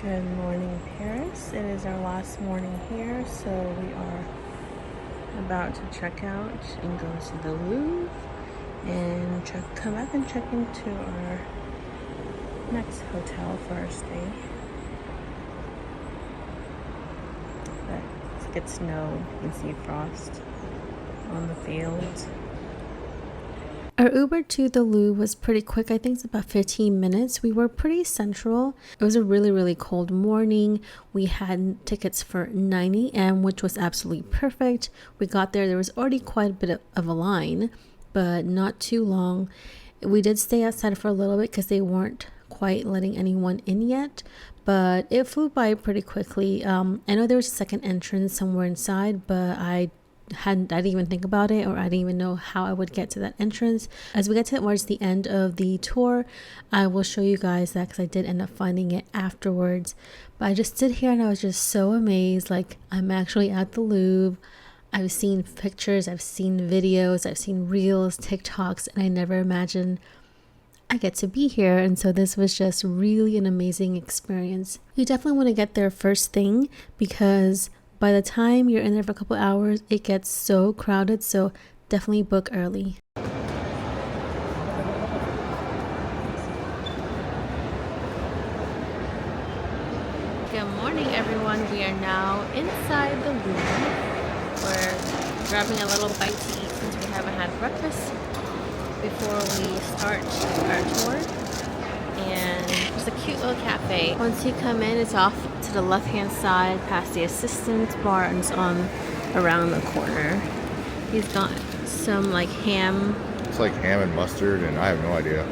Good morning, Paris. It is our last morning here, so we are about to check out and go to the Louvre and come back and check into our next hotel for our stay. But it's like it snowed. You can see frost on the fields. Our Uber to the Louvre was pretty quick. I think it's about 15 minutes. We were pretty central. It was a really cold morning. We had tickets for 9 a.m., which was absolutely perfect. We got there was already quite a bit of a line, but not too long. We did stay outside for a little bit because they weren't quite letting anyone in yet, but it flew by pretty quickly. I know there was a second entrance somewhere inside, but I didn't even think about it, or I didn't even know how I would get to that entrance. As we get towards the end of the tour, I will show you guys that, because I did end up finding it afterwards. But I just stood here and I was just so amazed, like I'm actually at the Louvre. I've seen pictures, I've seen videos, I've seen reels, TikToks, and I never imagined I get to be here. And so this was just really an amazing experience. You definitely want to get there first thing, because by the time you're in there for a couple hours, it gets so crowded, so definitely book early. Good morning, everyone. We are now inside the Louvre. We're grabbing a little bite to eat since we haven't had breakfast before we start our tour. And there's a cute little cafe. Once you come in, it's off to the left hand side past the assistant bar, and it's on around the corner. He's got some like ham. It's like ham and mustard, and I have no idea.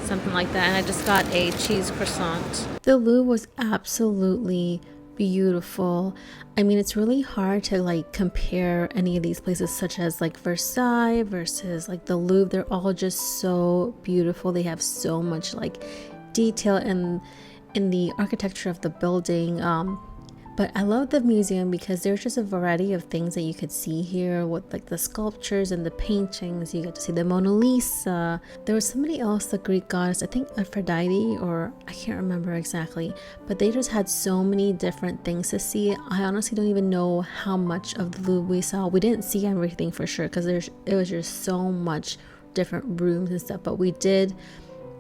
Something like that. And I just got a cheese croissant. The Louvre was absolutely beautiful. I mean, it's really hard to like compare any of these places, such as like Versailles versus like the Louvre. They're all just so beautiful. They have so much like detail in the architecture of the building. But I love the museum because there's just a variety of things that you could see here, with like the sculptures and the paintings. You get to see the Mona Lisa. There was somebody else, the Greek goddess, I think Aphrodite, or I can't remember exactly, but they just had so many different things to see. I honestly don't even know how much of the Louvre we saw. We didn't see everything for sure, because it was just so much different rooms and stuff, but we did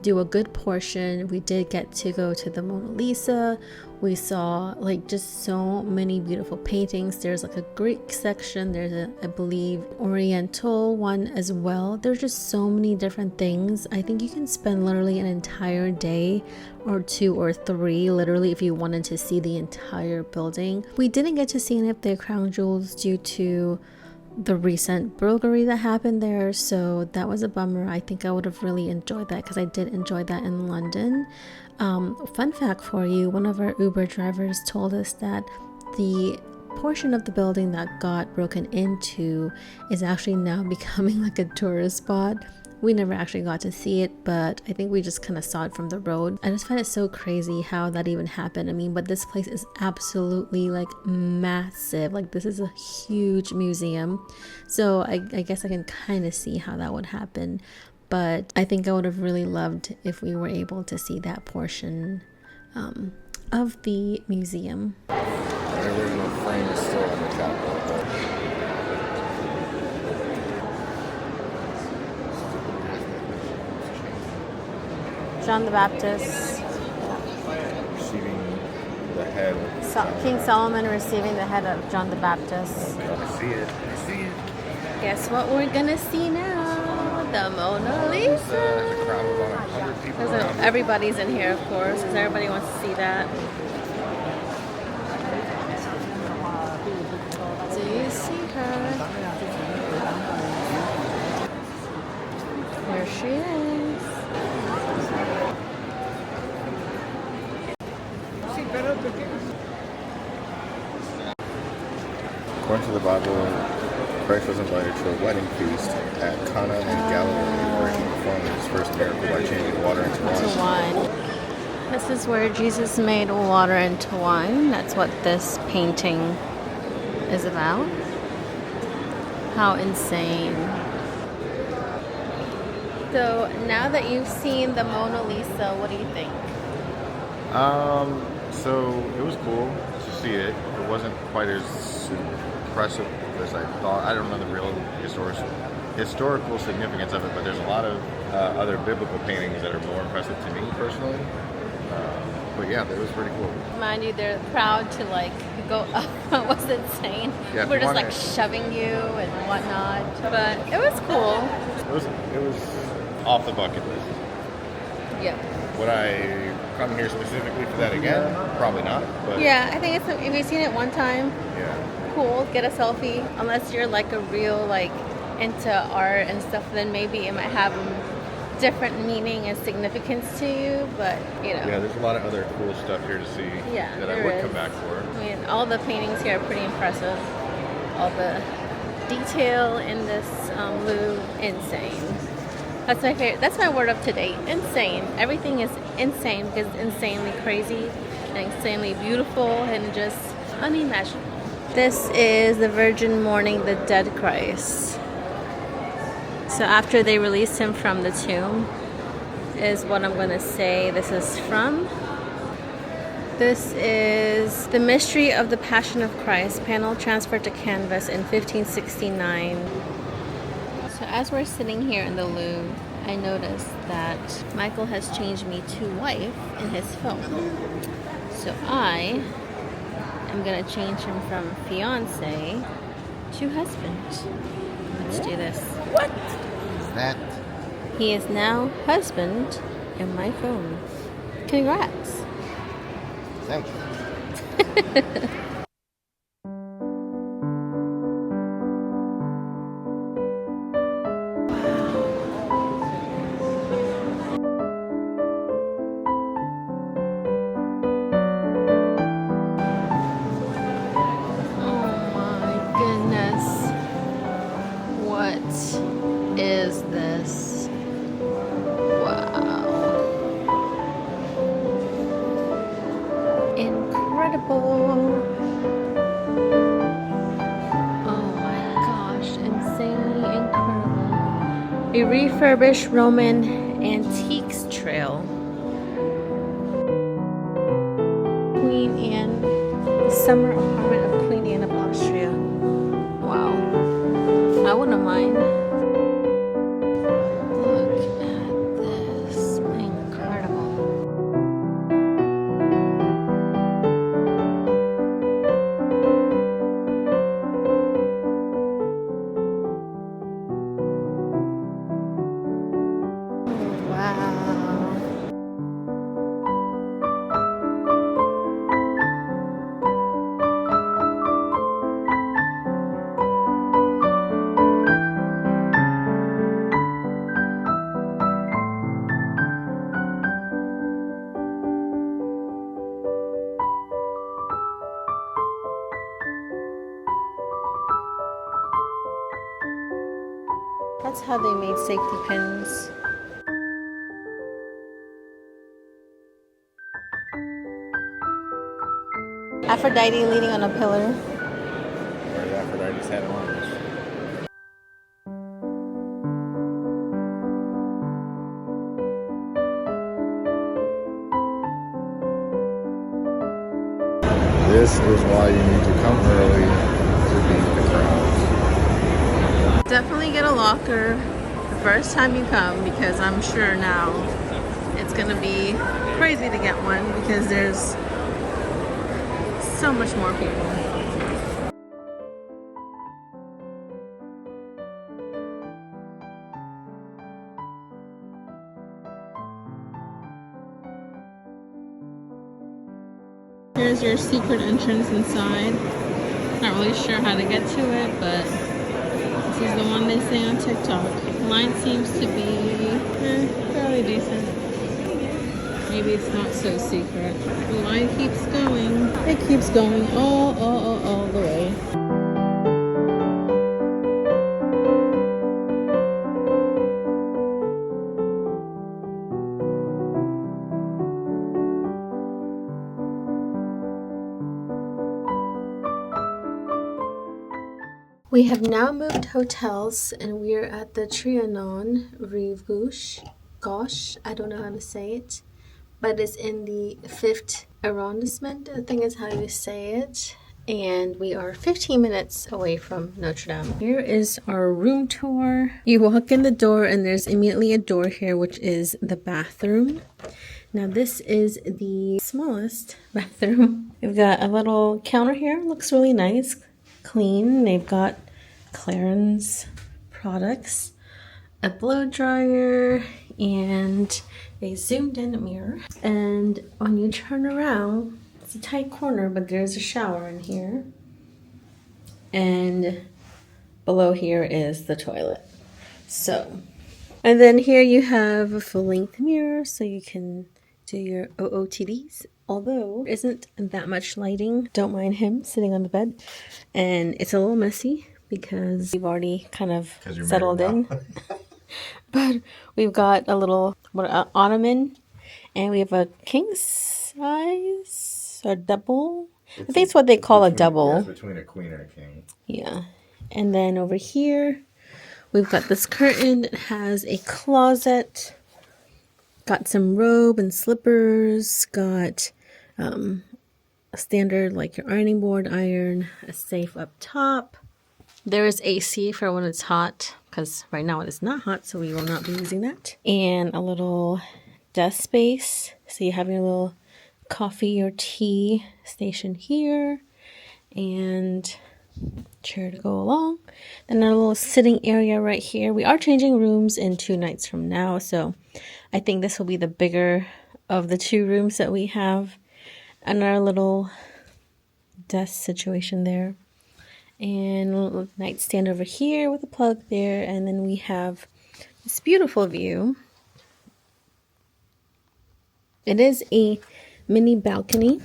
do a good portion. We did get to go to the Mona Lisa. We saw like just so many beautiful paintings. There's like a Greek section. There's a, I believe, Oriental one as well. There's just so many different things. I think you can spend literally an entire day or 2 or 3 literally if you wanted to see the entire building. We didn't get to see any of the crown jewels due to the recent burglary that happened there, so that was a bummer. I think I would have really enjoyed that, because I did enjoy that in London. Fun fact for you, one of our Uber drivers told us that the portion of the building that got broken into is actually now becoming like a tourist spot. We never actually got to see it, but I think we just kind of saw it from the road. I just find it so crazy how that even happened. I mean, but this place is absolutely like massive. Like, this is a huge museum. So I guess I can kind of see how that would happen. But I think I would have really loved if we were able to see that portion of the museum. The original frame is still in the Capitol, but John the Baptist. receiving the head of King Solomon receiving the head of John the Baptist. I see it. I see it. Guess what we're gonna see now? The Mona Lisa. There's a crowd of about 100 people. Everybody's in here, of course, because everybody wants to see that. Do you see her? There she is. According to the Bible, Christ was invited to a wedding feast at Cana in Galilee, where he performed his first miracle by changing water into wine. This is where Jesus made water into wine. That's what this painting is about. How insane. So now that you've seen the Mona Lisa, what do you think? So it was cool to see it. It wasn't quite as impressive as I thought. I don't know the real historical significance of it, but there's a lot of other biblical paintings that are more impressive to me personally. But yeah, it was pretty cool. Mind you, they're proud to like go up. It was insane. Yeah, We're just like shoving you and whatnot. But it was cool. It was off the bucket list. Yeah. Would I come here specifically for that again? Probably not. But Yeah, I think if you've seen it one time, yeah, cool, get a selfie. Unless you're like a real like into art and stuff, then maybe it might have different meaning and significance to you. But you know, yeah, there's a lot of other cool stuff here to see that I would come back for. I mean, all the paintings here are pretty impressive. All the detail in this Louvre, insane. That's my favorite. That's my word of today. Insane. Everything is insane because it's insanely crazy and insanely beautiful and just unimaginable. This is the Virgin mourning the dead Christ. So after they released him from the tomb is what I'm going to say this is from. This is The Mystery of the Passion of Christ, panel transferred to canvas in 1569. So as we're sitting here in the Louvre, I noticed that Michael has changed me to wife in his phone. So I am going to change him from fiance to husband. Let's do this. What is that? He is now husband in my phone. Congrats. Thank you. Is this? Wow. Incredible. Oh my gosh, insanely incredible. A refurbished Roman antiques trail. Queen Anne, the summer apartment of Queen Anne of Austria. Wow. I wouldn't mind. That's how they made safety pins. Aphrodite leaning on a pillar. Where did Aphrodite's had arms? This is why you need to come early to beat the crowds. Definitely get a locker the first time you come because I'm sure now it's gonna be crazy to get one because there's so much more people. Here's your secret entrance inside. Not really sure how to get to it, but this is the one they say on TikTok. Mine seems to be fairly decent. Maybe it's not so secret. The line keeps going. It keeps going all the way. We have now moved hotels and we're at the Trianon Rive Gauche. Gosh, I don't know how to say it. but it's in the 5th arrondissement, I think is how you say it. And we are 15 minutes away from Notre Dame. Here is our room tour. You walk in the door and there's immediately a door here, which is the bathroom. Now this is the smallest bathroom. We've got a little counter here. Looks really nice, clean. They've got Clarins products, a blow dryer, and a zoomed in mirror. And when you turn around, it's a tight corner, but there's a shower in here. And below here is the toilet. So, and then here you have a full-length mirror so you can do your OOTDs. Although there isn't that much lighting. Don't mind him sitting on the bed. And it's a little messy because we've already kind of settled in. But we've got a little ottoman, and we have a king size or double. I think it's what they call a double. It's between a queen and a king. Yeah. And then over here, we've got this curtain that has a closet. Got some robe and slippers. Got a standard, like your ironing board, iron, a safe up top. There is AC for when it's hot, because right now it is not hot, so we will not be using that. And a little desk space. So you have your little coffee or tea station here. And chair to go along. Then our little sitting area right here. We are changing rooms in 2 nights from now, so I think this will be the bigger of the 2 rooms that we have. And our little desk situation there. And a little nightstand over here with a plug there. And then we have this beautiful view. It is a mini balcony,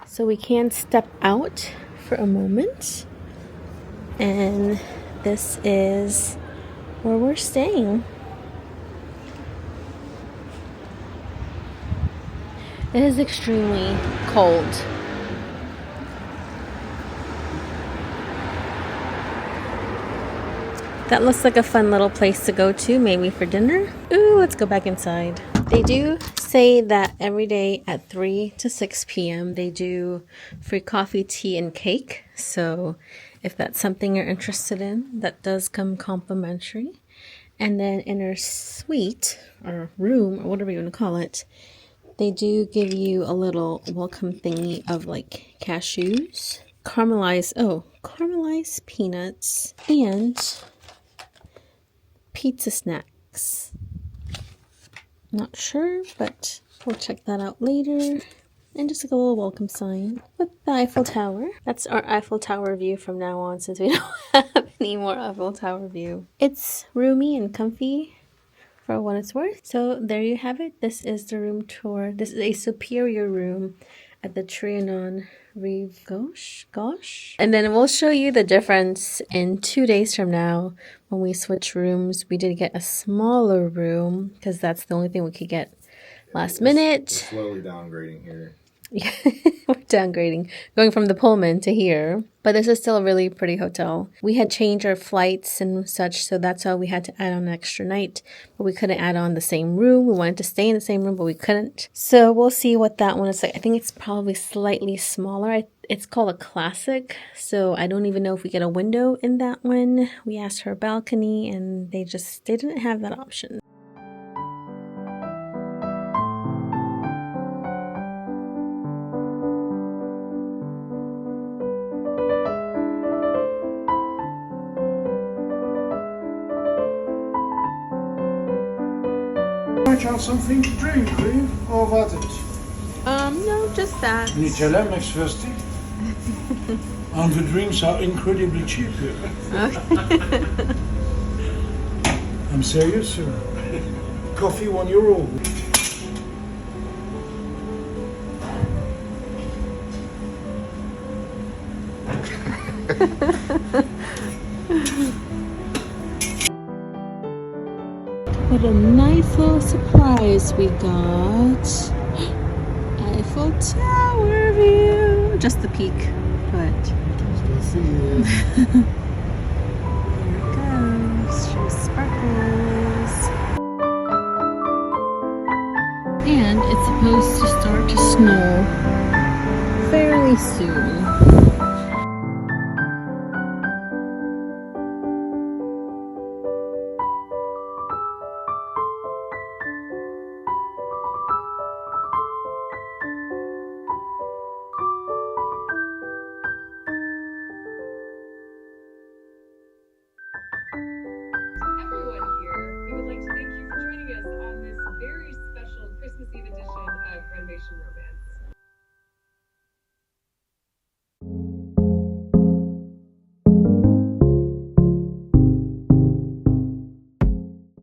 so we can step out for a moment. And this is where we're staying. It is extremely cold. That looks like a fun little place to go to, maybe for dinner. Ooh, let's go back inside. They do say that every day at 3 to 6 p.m. they do free coffee, tea, and cake. So if that's something you're interested in, that does come complimentary. And then in our suite, or room, or whatever you want to call it, they do give you a little welcome thingy of like cashews, caramelized peanuts, and pizza snacks. Not sure, but we'll check that out later. And just like a little welcome sign with the Eiffel Tower. That's our Eiffel Tower view from now on, since we don't have any more Eiffel Tower view. It's roomy and comfy for what it's worth. So there you have it. This is the room tour. This is a superior room at the Trianon Rive Gauche. And then we'll show you the difference in 2 days from now when we switch rooms. We did get a smaller room because that's the only thing we could get last minute. We're slowly downgrading here. We're downgrading, going from the Pullman to here. But this is still a really pretty hotel. We had changed our flights and such, so that's why we had to add on an extra night. But we couldn't add on the same room. We wanted to stay in the same room, but we couldn't. So we'll see what that one is like. I think it's probably slightly smaller. It's called a classic, so I don't even know if we get a window in that one. We asked for a balcony, and they didn't have that option. Have something to drink, please, or what? No, just that. Nutella makes thirsty. And the drinks are incredibly cheap here. I'm serious, sir. Coffee €1. What a nice little surprise we got. Eiffel Tower view. Just the peak, but there it goes. She sparkles. And supposed to start to snow fairly soon. Everyone here, we would like to thank you for joining us on this very special Christmas Eve edition of Renovation Romance.